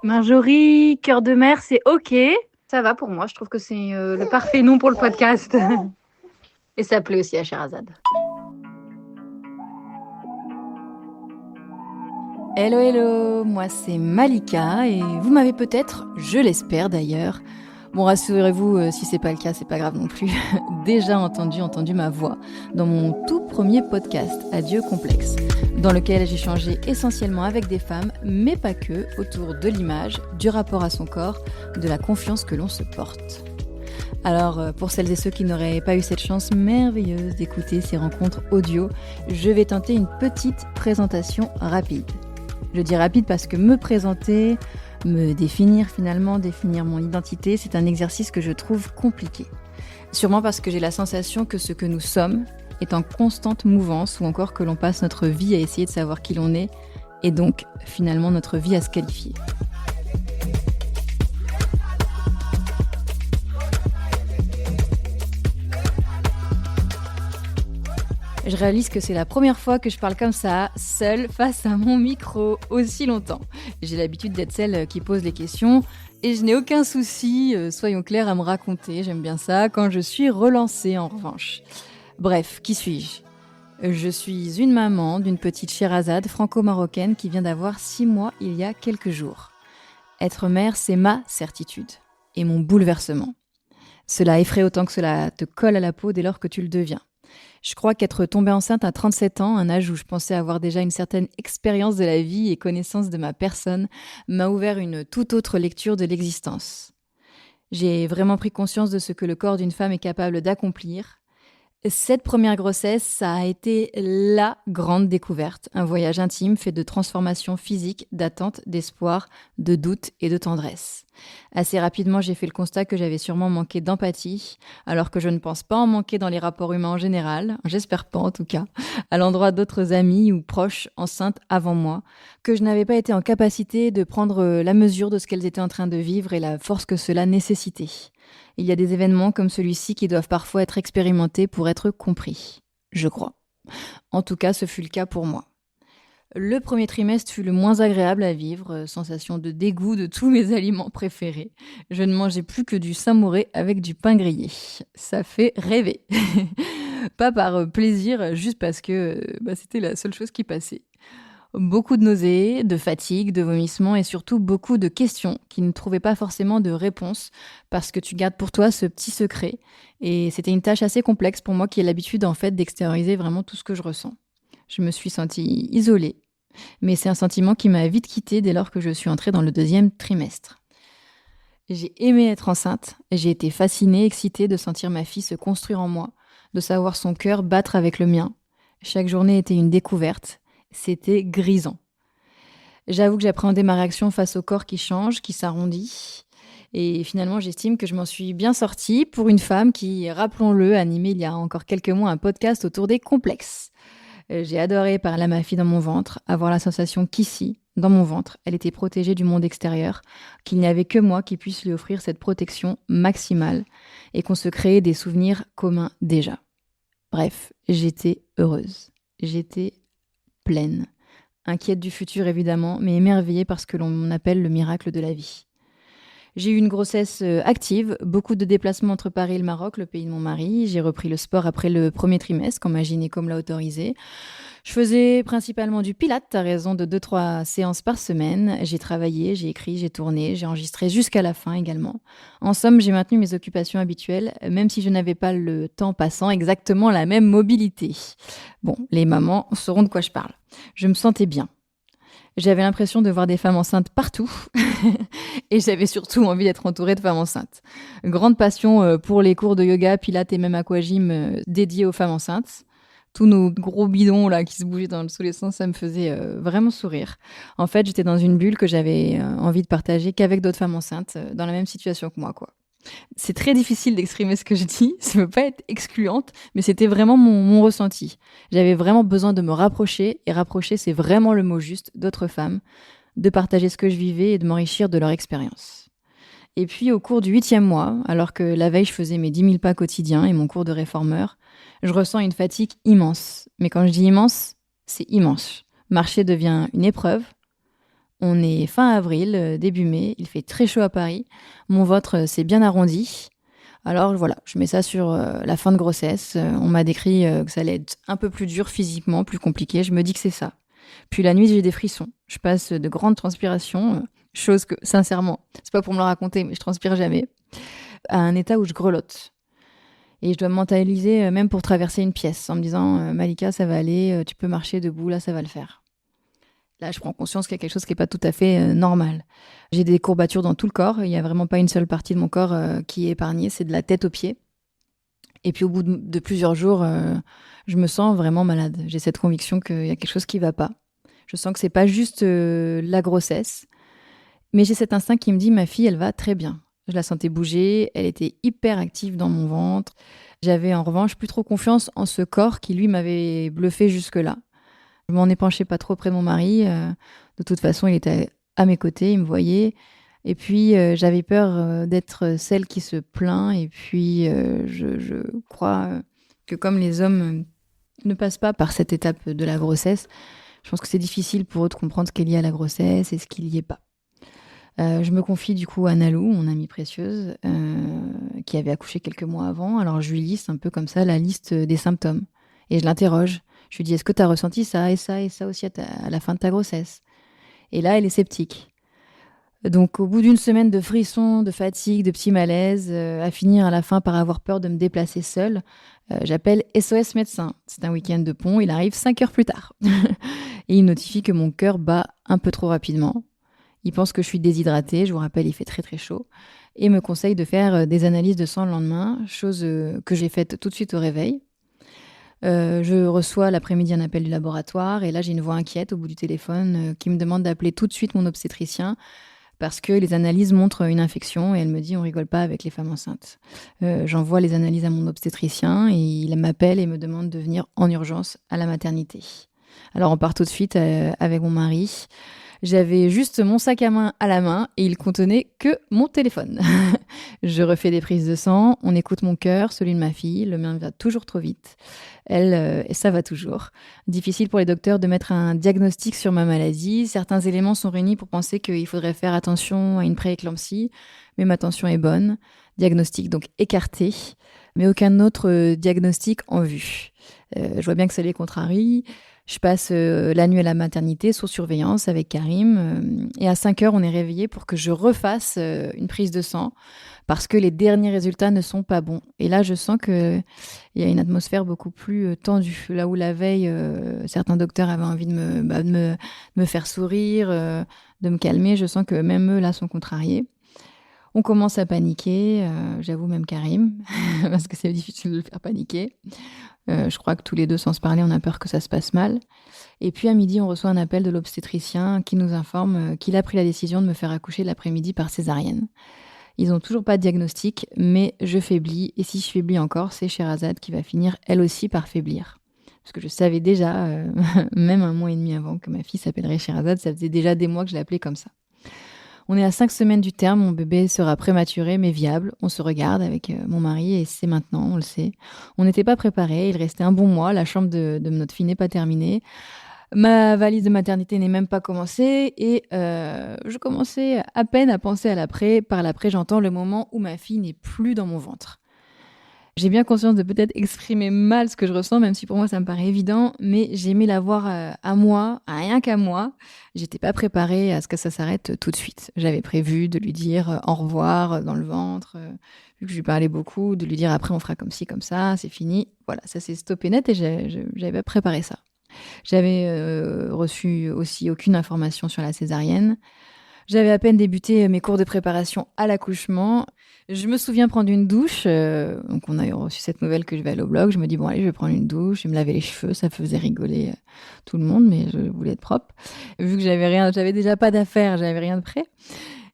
Marjorie, cœur de mer, c'est OK. Ça va pour moi, je trouve que c'est le parfait nom pour le podcast. Et ça plaît aussi à Sherazade. Hello hello, moi c'est Malika et vous m'avez peut-être, je l'espère d'ailleurs, bon rassurez-vous si c'est pas le cas, c'est pas grave non plus, déjà entendu ma voix dans mon tout premier podcast Adieu complexe, dans lequel j'ai changé essentiellement avec des femmes, mais pas que, autour de l'image, du rapport à son corps, de la confiance que l'on se porte. Alors, pour celles et ceux qui n'auraient pas eu cette chance merveilleuse d'écouter ces rencontres audio, je vais tenter une petite présentation rapide. Je dis rapide parce que me présenter, me définir finalement, définir mon identité, c'est un exercice que je trouve compliqué. Sûrement parce que j'ai la sensation que ce que nous sommes est en constante mouvance ou encore que l'on passe notre vie à essayer de savoir qui l'on est et donc finalement notre vie à se qualifier. Je réalise que c'est la première fois que je parle comme ça, seule, face à mon micro, aussi longtemps. J'ai l'habitude d'être celle qui pose les questions et je n'ai aucun souci, soyons clairs, à me raconter, j'aime bien ça, quand je suis relancée en revanche. Bref, qui suis-je ? Je suis une maman d'une petite Sherazade franco-marocaine qui vient d'avoir 6 mois il y a quelques jours. Être mère, c'est ma certitude et mon bouleversement. Cela effraie autant que cela te colle à la peau dès lors que tu le deviens. Je crois qu'être tombée enceinte à 37 ans, un âge où je pensais avoir déjà une certaine expérience de la vie et connaissance de ma personne, m'a ouvert une toute autre lecture de l'existence. J'ai vraiment pris conscience de ce que le corps d'une femme est capable d'accomplir. Cette première grossesse, ça a été la grande découverte, un voyage intime fait de transformations physiques, d'attentes, d'espoir, de doutes et de tendresse. Assez rapidement, j'ai fait le constat que j'avais sûrement manqué d'empathie, alors que je ne pense pas en manquer dans les rapports humains en général, j'espère pas en tout cas, à l'endroit d'autres amis ou proches enceintes avant moi, que je n'avais pas été en capacité de prendre la mesure de ce qu'elles étaient en train de vivre et la force que cela nécessitait. Il y a des événements comme celui-ci qui doivent parfois être expérimentés pour être compris, je crois. En tout cas, ce fut le cas pour moi. Le premier trimestre fut le moins agréable à vivre, sensation de dégoût de tous mes aliments préférés. Je ne mangeais plus que du samouré avec du pain grillé. Ça fait rêver. Pas par plaisir, juste parce que c'était la seule chose qui passait. Beaucoup de nausées, de fatigue, de vomissements et surtout beaucoup de questions qui ne trouvaient pas forcément de réponse parce que tu gardes pour toi ce petit secret. Et c'était une tâche assez complexe pour moi qui ai l'habitude en fait d'extérioriser vraiment tout ce que je ressens. Je me suis sentie isolée, mais c'est un sentiment qui m'a vite quittée dès lors que je suis entrée dans le 2e trimestre. J'ai aimé être enceinte et j'ai été fascinée, excitée de sentir ma fille se construire en moi, de savoir son cœur battre avec le mien. Chaque journée était une découverte. C'était grisant. J'avoue que j'appréhendais ma réaction face au corps qui change, qui s'arrondit. Et finalement, j'estime que je m'en suis bien sortie pour une femme qui, rappelons-le, animait il y a encore quelques mois un podcast autour des complexes. J'ai adoré parler à ma fille dans mon ventre, avoir la sensation qu'ici, dans mon ventre, elle était protégée du monde extérieur, qu'il n'y avait que moi qui puisse lui offrir cette protection maximale et qu'on se créait des souvenirs communs déjà. Bref, j'étais heureuse. J'étais pleine. Inquiète du futur évidemment, mais émerveillée par ce que l'on appelle le miracle de la vie. J'ai eu une grossesse active, beaucoup de déplacements entre Paris et le Maroc, le pays de mon mari. J'ai repris le sport après le premier trimestre, quand ma gynéco me l'a autorisé. Je faisais principalement du pilates à raison de 2-3 séances par semaine. J'ai travaillé, j'ai écrit, j'ai tourné, j'ai enregistré jusqu'à la fin également. En somme, j'ai maintenu mes occupations habituelles, même si je n'avais pas le temps passant exactement la même mobilité. Bon, les mamans sauront de quoi je parle. Je me sentais bien. J'avais l'impression de voir des femmes enceintes partout et j'avais surtout envie d'être entourée de femmes enceintes. Grande passion pour les cours de yoga, pilates et même aquagym dédiés aux femmes enceintes. Tous nos gros bidons là qui se bougeaient dans tous les sens, ça me faisait vraiment sourire. En fait, j'étais dans une bulle que j'avais envie de partager qu'avec d'autres femmes enceintes dans la même situation que moi, quoi. C'est très difficile d'exprimer ce que je dis, ça ne veut pas être excluante, mais c'était vraiment mon ressenti. J'avais vraiment besoin de me rapprocher, et rapprocher c'est vraiment le mot juste, d'autres femmes, de partager ce que je vivais et de m'enrichir de leur expérience. Et puis au cours du 8e mois, alors que la veille je faisais mes 10 000 pas quotidiens et mon cours de réformeur, je ressens une fatigue immense. Mais quand je dis immense, c'est immense. Marcher devient une épreuve, On est fin avril, début mai, il fait très chaud à Paris. Mon ventre s'est bien arrondi. Alors voilà, je mets ça sur la fin de grossesse. On m'a décrit que ça allait être un peu plus dur physiquement, plus compliqué. Je me dis que c'est ça. Puis la nuit, j'ai des frissons. Je passe de grandes transpirations, chose que, sincèrement, c'est pas pour me le raconter, mais je transpire jamais, à un état où je grelotte. Et je dois me mentaliser même pour traverser une pièce en me disant Malika, ça va aller, tu peux marcher debout, là, ça va le faire. Là, je prends conscience qu'il y a quelque chose qui n'est pas tout à fait normal. J'ai des courbatures dans tout le corps. Il n'y a vraiment pas une seule partie de mon corps qui est épargnée. C'est de la tête aux pieds. Et puis, au bout de plusieurs jours, je me sens vraiment malade. J'ai cette conviction qu'il y a quelque chose qui ne va pas. Je sens que ce n'est pas juste la grossesse. Mais j'ai cet instinct qui me dit, ma fille, elle va très bien. Je la sentais bouger. Elle était hyper active dans mon ventre. J'avais en revanche plus trop confiance en ce corps qui, lui, m'avait bluffé jusque-là. Je m'en épanchais pas trop près de mon mari. De toute façon, il était à mes côtés, il me voyait. Et puis, j'avais peur d'être celle qui se plaint. Et puis, je crois que comme les hommes ne passent pas par cette étape de la grossesse, je pense que c'est difficile pour eux de comprendre ce qu'il y a à la grossesse et ce qu'il n'y est pas. Je me confie du coup à Nalou, mon amie précieuse, qui avait accouché quelques mois avant. Alors, je lui liste un peu comme ça la liste des symptômes. Et je l'interroge. Je lui dis, est-ce que tu as ressenti ça et ça et ça aussi à la fin de ta grossesse? Et là, elle est sceptique. Donc, au bout d'une semaine de frissons, de fatigue, de petits malaises, à finir à la fin par avoir peur de me déplacer seule, j'appelle SOS médecin. C'est un week-end de pont, il arrive 5 heures plus tard. Et il notifie que mon cœur bat un peu trop rapidement. Il pense que je suis déshydratée, je vous rappelle, il fait très très chaud. Et me conseille de faire des analyses de sang le lendemain, chose que j'ai faite tout de suite au réveil. Je reçois l'après-midi un appel du laboratoire et là j'ai une voix inquiète au bout du téléphone qui me demande d'appeler tout de suite mon obstétricien parce que les analyses montrent une infection et elle me dit on rigole pas avec les femmes enceintes. J'envoie les analyses à mon obstétricien et il m'appelle et me demande de venir en urgence à la maternité. Alors on part tout de suite avec mon mari. J'avais juste mon sac à main à la main et il contenait que mon téléphone. Je refais des prises de sang, on écoute mon cœur, celui de ma fille, le mien va toujours trop vite. Elle, ça va toujours. Difficile pour les docteurs de mettre un diagnostic sur ma maladie. Certains éléments sont réunis pour penser qu'il faudrait faire attention à une prééclampsie, mais ma tension est bonne. Diagnostic donc écarté, mais aucun autre diagnostic en vue. Je vois bien que ça les contrarie. Je passe la nuit à la maternité sous surveillance avec Karim. Et à 5 heures, on est réveillés pour que je refasse une prise de sang parce que les derniers résultats ne sont pas bons. Et là, je sens qu'il y a une atmosphère beaucoup plus tendue. Là où la veille, certains docteurs avaient envie de me faire sourire, de me calmer, je sens que même eux, là, sont contrariés. On commence à paniquer, j'avoue même Karim, parce que c'est difficile de le faire paniquer. Je crois que tous les deux, sans se parler, on a peur que ça se passe mal. Et puis à midi, on reçoit un appel de l'obstétricien qui nous informe qu'il a pris la décision de me faire accoucher l'après-midi par césarienne. Ils n'ont toujours pas de diagnostic, mais je faiblis. Et si je faiblis encore, c'est Sherazade qui va finir, elle aussi, par faiblir. Parce que je savais déjà, même 1 mois et demi avant, que ma fille s'appellerait Sherazade. Ça faisait déjà des mois que je l'appelais comme ça. On est à 5 semaines du terme, mon bébé sera prématuré mais viable. On se regarde avec mon mari et c'est maintenant, on le sait. On n'était pas préparés, il restait un bon mois, la chambre de notre fille n'est pas terminée. Ma valise de maternité n'est même pas commencée et je commençais à peine à penser à l'après. Par l'après, j'entends le moment où ma fille n'est plus dans mon ventre. J'ai bien conscience de peut-être exprimer mal ce que je ressens, même si pour moi ça me paraît évident, mais j'ai aimé l'avoir à moi, à rien qu'à moi. J'étais pas préparée à ce que ça s'arrête tout de suite. J'avais prévu de lui dire au revoir dans le ventre, vu que je lui parlais beaucoup, de lui dire après on fera comme ci, comme ça, c'est fini. Voilà, ça s'est stoppé net et j'avais pas préparé ça. J'avais reçu aussi aucune information sur la césarienne. J'avais à peine débuté mes cours de préparation à l'accouchement. Je me souviens prendre une douche. Donc, on a reçu cette nouvelle que je vais aller au blog. Je me dis, bon, allez, je vais prendre une douche. Je vais me laver les cheveux. Ça faisait rigoler tout le monde, mais je voulais être propre. Vu que j'avais déjà pas d'affaires, j'avais rien de prêt.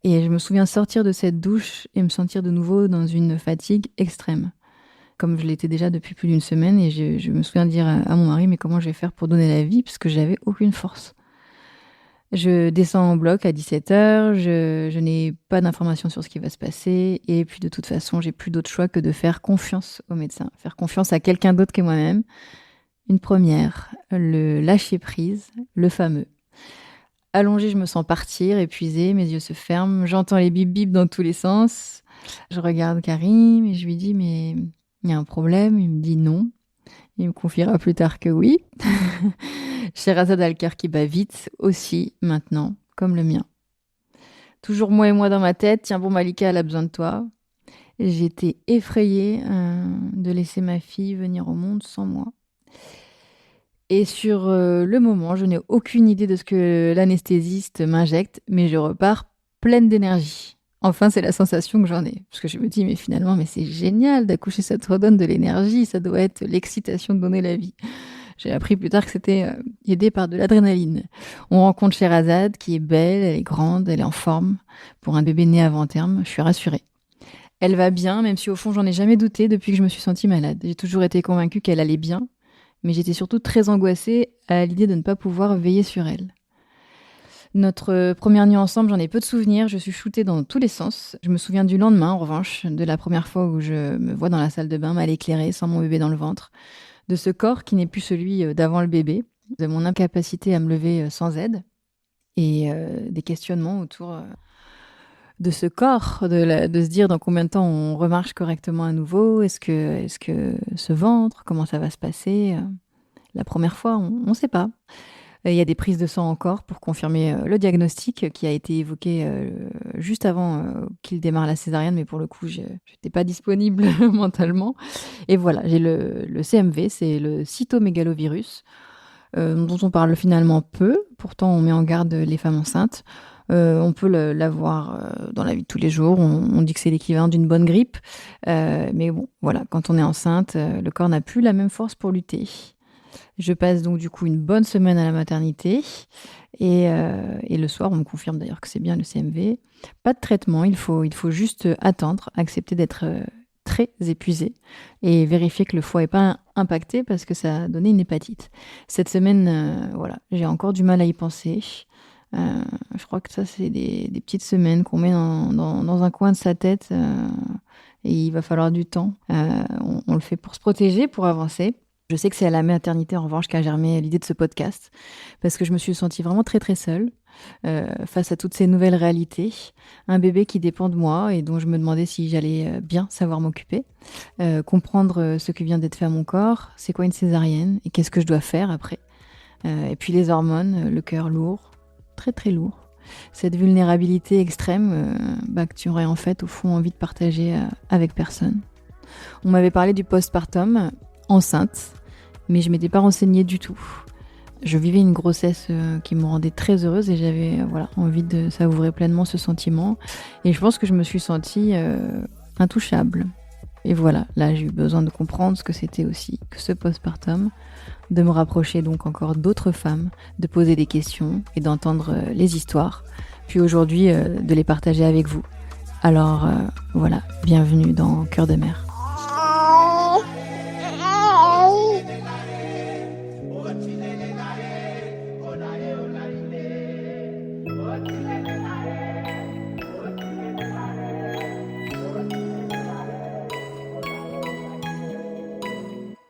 Et je me souviens sortir de cette douche et me sentir de nouveau dans une fatigue extrême. Comme je l'étais déjà depuis plus d'1 semaine. Et je me souviens dire à mon mari, mais comment je vais faire pour donner la vie? Parce que j'avais aucune force. Je descends en bloc à 17h, je n'ai pas d'informations sur ce qui va se passer et puis de toute façon, j'ai plus d'autre choix que de faire confiance au médecin, faire confiance à quelqu'un d'autre que moi-même. Une première, le lâcher prise, le fameux. Allongée, je me sens partir, épuisée, mes yeux se ferment, j'entends les bip bip dans tous les sens. Je regarde Karim et je lui dis mais il y a un problème, il me dit non. Il me confiera plus tard que oui. Sherazade a le cœur qui bat vite aussi maintenant, comme le mien. Toujours moi et moi dans ma tête, tiens bon Malika, elle a besoin de toi. J'étais effrayée de laisser ma fille venir au monde sans moi. Et sur le moment, je n'ai aucune idée de ce que l'anesthésiste m'injecte, mais je repars pleine d'énergie. Enfin, c'est la sensation que j'en ai. Parce que je me dis, mais finalement, mais c'est génial d'accoucher, ça te redonne de l'énergie, ça doit être l'excitation de donner la vie. J'ai appris plus tard que c'était aidé par de l'adrénaline. On rencontre Sherazade, qui est belle, elle est grande, elle est en forme. Pour un bébé né avant terme, je suis rassurée. Elle va bien, même si au fond, j'en ai jamais douté depuis que je me suis sentie malade. J'ai toujours été convaincue qu'elle allait bien, mais j'étais surtout très angoissée à l'idée de ne pas pouvoir veiller sur elle. Notre première nuit ensemble, j'en ai peu de souvenirs, je suis shootée dans tous les sens. Je me souviens du lendemain, en revanche, de la première fois où je me vois dans la salle de bain mal éclairée, sans mon bébé dans le ventre, de ce corps qui n'est plus celui d'avant le bébé, de mon incapacité à me lever sans aide, et des questionnements autour de ce corps, de se dire dans combien de temps on remarche correctement à nouveau, est-ce que ce ventre, comment ça va se passer la première fois, on ne sait pas. Il y a des prises de sang encore pour confirmer le diagnostic qui a été évoqué juste avant qu'il démarre la césarienne, mais pour le coup, je n'étais pas disponible mentalement. Et voilà, j'ai le CMV, c'est le cytomégalovirus, dont on parle finalement peu. Pourtant, on met en garde les femmes enceintes. On peut l'avoir dans la vie de tous les jours. On dit que c'est l'équivalent d'une bonne grippe. Mais bon, voilà, quand on est enceinte, le corps n'a plus la même force pour lutter. Je passe donc du coup une bonne semaine à la maternité. Et le soir, on me confirme d'ailleurs que c'est bien le CMV. Pas de traitement, il faut juste attendre, accepter d'être très épuisé et vérifier que le foie n'est pas impacté parce que ça a donné une hépatite. Cette semaine, voilà, j'ai encore du mal à y penser. Je crois que ça, c'est des petites semaines qu'on met dans un coin de sa tête et il va falloir du temps. On le fait pour se protéger, pour avancer. Je sais que c'est à la maternité, en revanche, qu'a germé l'idée de ce podcast parce que je me suis sentie vraiment très, très seule face à toutes ces nouvelles réalités. Un bébé qui dépend de moi et dont je me demandais si j'allais bien savoir m'occuper. Comprendre ce qui vient d'être fait à mon corps, c'est quoi une césarienne et qu'est-ce que je dois faire après. Et puis les hormones, le cœur lourd, très très lourd. Cette vulnérabilité extrême que tu aurais en fait au fond envie de partager avec personne. On m'avait parlé du postpartum, enceinte, mais je m'étais pas renseignée du tout. Je vivais une grossesse qui me rendait très heureuse et j'avais envie de savourer pleinement ce sentiment. Et je pense que je me suis sentie intouchable. Et voilà, là j'ai eu besoin de comprendre ce que c'était aussi que ce postpartum, de me rapprocher donc encore d'autres femmes, de poser des questions et d'entendre les histoires, puis aujourd'hui de les partager avec vous. Alors voilà, bienvenue dans Cœur de mère.